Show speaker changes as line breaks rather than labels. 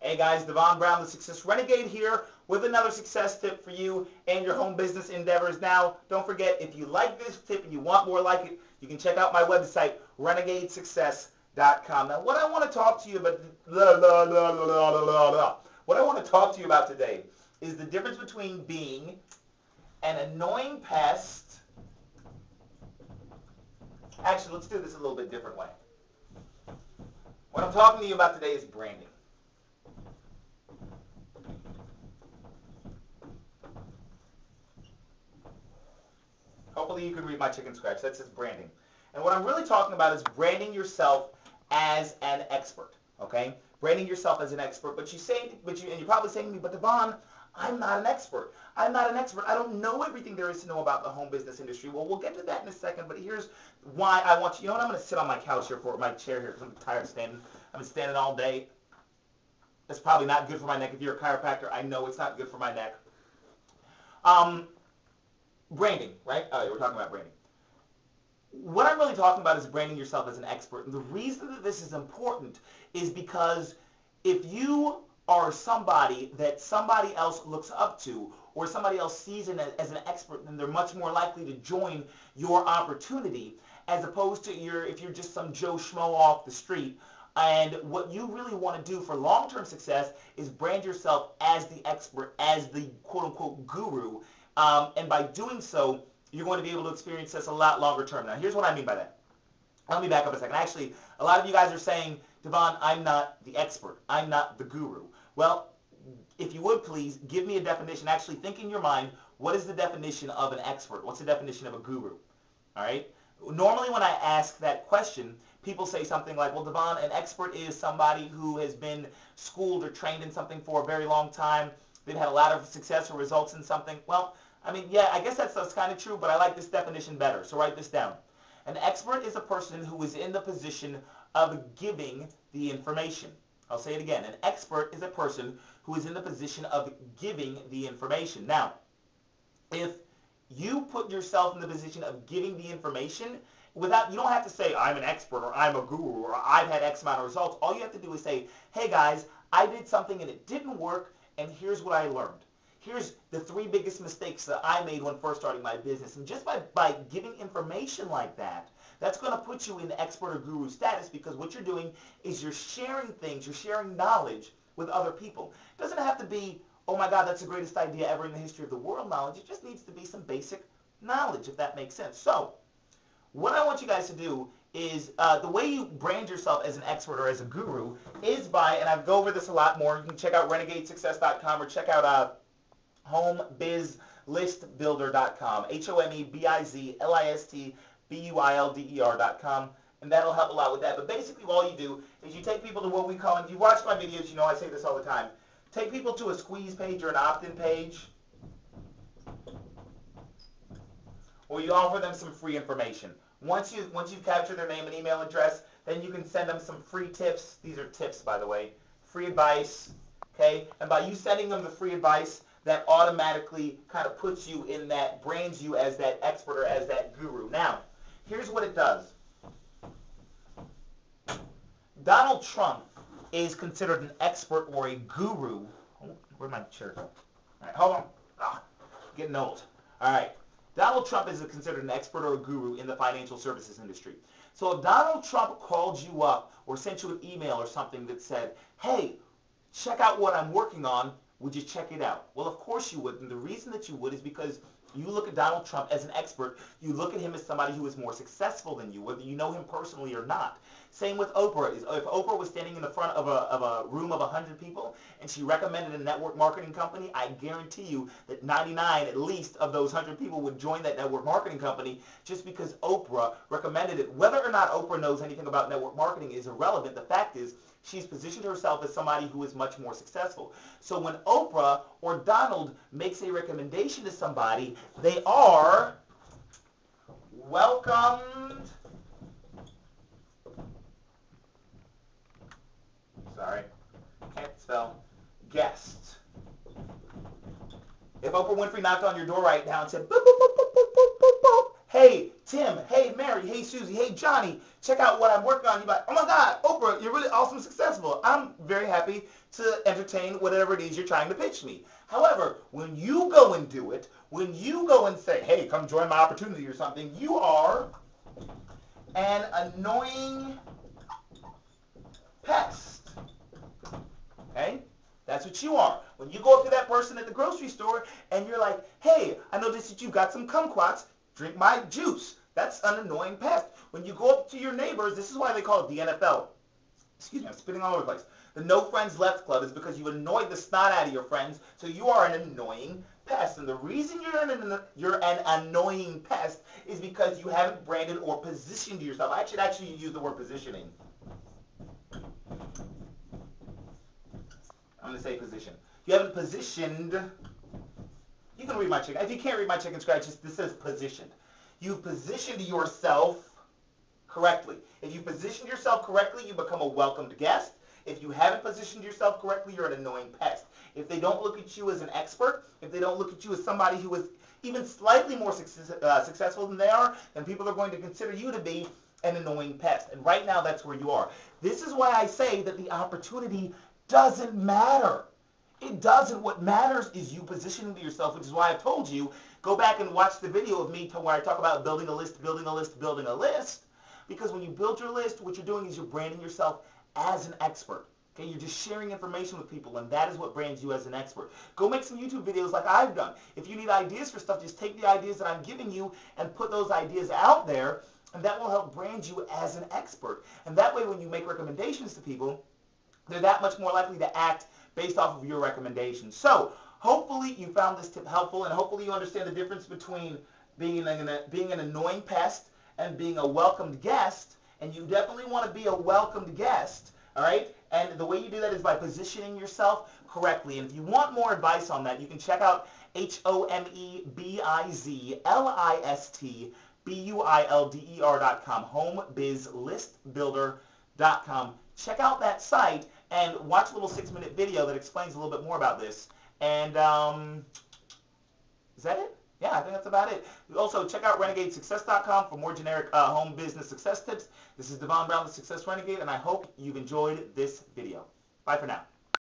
Hey guys, Devon Brown, the Success Renegade here with another success tip for you and your home business endeavors. Now, don't forget, if you like this tip and you want more like it, you can check out my website, renegadesuccess.com. Now, what I want to talk to you about, what I want to talk to you about today is the difference between being an annoying pest. Actually, let's do this a little bit different way. What I'm talking to you about today is branding. Hopefully you can read my chicken scratch. That says branding. And what I'm really talking about is branding yourself as an expert. Okay? Branding yourself as an expert. But you're probably saying to me, but Devon, I'm not an expert. I'm not an expert. I don't know everything there is to know about the home business industry. Well, we'll get to that in a second. But here's why I want you. You know what? I'm going to sit on my couch here my chair here because I'm tired of standing. I've been standing all day. That's probably not good for my neck. If you're a chiropractor, I know it's not good for my neck. Branding, right? We're talking about branding. What I'm really talking about is branding yourself as an expert. And the reason that this is important is because if you are somebody that somebody else looks up to or somebody else sees as an expert, then they're much more likely to join your opportunity as opposed to if you're just some Joe Schmo off the street. And what you really want to do for long-term success is brand yourself as the expert, as the quote-unquote guru. And by doing so, you're going to be able to experience this a lot longer term. Now, here's what I mean by that. Let me back up a second. Actually, a lot of you guys are saying, Devon, I'm not the expert. I'm not the guru. Well, if you would please, give me a definition. Actually, think in your mind, what is the definition of an expert? What's the definition of a guru? All right? Normally, when I ask that question, people say something like, well, Devon, an expert is somebody who has been schooled or trained in something for a very long time. They've had a lot of success or results in something. Well, I mean, yeah, I guess that's kind of true, but I like this definition better. So write this down. An expert is a person who is in the position of giving the information. I'll say it again. An expert is a person who is in the position of giving the information. Now, if you put yourself in the position of giving the information, you don't have to say, I'm an expert, or I'm a guru, or I've had X amount of results. All you have to do is say, hey guys, I did something and it didn't work, and here's what I learned. Here's the 3 biggest mistakes that I made when first starting my business. And just by giving information like that, that's going to put you in expert or guru status, because what you're doing is you're sharing things, you're sharing knowledge with other people. It doesn't have to be, oh my God, that's the greatest idea ever in the history of the world knowledge. It just needs to be some basic knowledge, if that makes sense. So what I want you guys to do is the way you brand yourself as an expert or as a guru is by, and I've go over this a lot more, you can check out renegadesuccess.com or check out homebizlistbuilder.com, homebizlistbuilder.com, and that'll help a lot with that. But basically all you do is you take people to what we call, and if you watch my videos, you know I say this all the time, take people to a squeeze page or an opt-in page, or you offer them some free information. Once you've captured their name and email address, then you can send them some free tips. These are tips, by the way. Free advice, okay? And by you sending them the free advice, that automatically kind of puts you in that, brands you as that expert or as that guru. Now, here's what it does. Donald Trump is considered an expert or a guru. Oh, where'd my chair go? All right, hold on. Getting old. All right. Donald Trump is considered an expert or a guru in the financial services industry. So if Donald Trump called you up or sent you an email or something that said, hey, check out what I'm working on, would you check it out? Well, of course you would. And the reason that you would is because you look at Donald Trump as an expert. You look at him as somebody who is more successful than you, whether you know him personally or not. Same with Oprah. If Oprah was standing in the front of a room of 100 people and she recommended a network marketing company, I guarantee you that 99 at least of those 100 people would join that network marketing company just because Oprah recommended it. Whether or not Oprah knows anything about network marketing is irrelevant. The fact is, she's positioned herself as somebody who is much more successful. So when Oprah or Donald makes a recommendation to somebody, they are welcomed. Sorry, can't spell. Guest. If Oprah Winfrey knocked on your door right now and said, boop, boop, boop, boop, boop, boop, boop, boop, hey, Tim, hey, Mary, hey, Susie, hey, Johnny, check out what I'm working on. You're like, oh my God, Oprah, you're really awesome, successful. I'm very happy to entertain whatever it is you're trying to pitch me. However, when you go and do it, when you go and say, hey, come join my opportunity or something, you are an annoying pest. Okay? That's what you are. When you go up to that person at the grocery store and you're like, hey, I noticed that you've got some kumquats. Drink my juice. That's an annoying pest. When you go up to your neighbors, this is why they call it the NFL. Excuse me, I'm spitting all over the place. The No Friends Left Club is because you annoyed the snot out of your friends, so you are an annoying pest. And the reason you're an annoying pest is because you haven't branded or positioned yourself. I should actually use the word positioning. I'm going to say position. You haven't positioned. You can read my chicken. If you can't read my chicken scratch, this says positioned. You've positioned yourself correctly. If you position yourself correctly, you become a welcomed guest. If you haven't positioned yourself correctly, you're an annoying pest. If they don't look at you as an expert, if they don't look at you as somebody who is even slightly more successful than they are, then people are going to consider you to be an annoying pest. And right now, that's where you are. This is why I say that the opportunity doesn't matter. It doesn't. What matters is you positioning yourself, which is why I've told you, go back and watch the video of me where I talk about building a list, building a list, building a list. Because when you build your list, what you're doing is you're branding yourself as an expert. Okay, you're just sharing information with people, and that is what brands you as an expert. Go make some YouTube videos like I've done. If you need ideas for stuff, just take the ideas that I'm giving you and put those ideas out there, and that will help brand you as an expert. And that way, when you make recommendations to people, they're that much more likely to act based off of your recommendations. So hopefully you found this tip helpful, and hopefully you understand the difference between being an annoying pest and being a welcomed guest. And you definitely want to be a welcomed guest, all right? And the way you do that is by positioning yourself correctly. And if you want more advice on that, you can check out HOMEBIZLISTBUILDER.com, homebizlistbuilder.com. Check out that site and watch a little 6-minute video that explains a little bit more about this. And is that it? Yeah, I think that's about it. Also, check out RenegadeSuccess.com for more generic home business success tips. This is Devon Brown, the Success Renegade, and I hope you've enjoyed this video. Bye for now.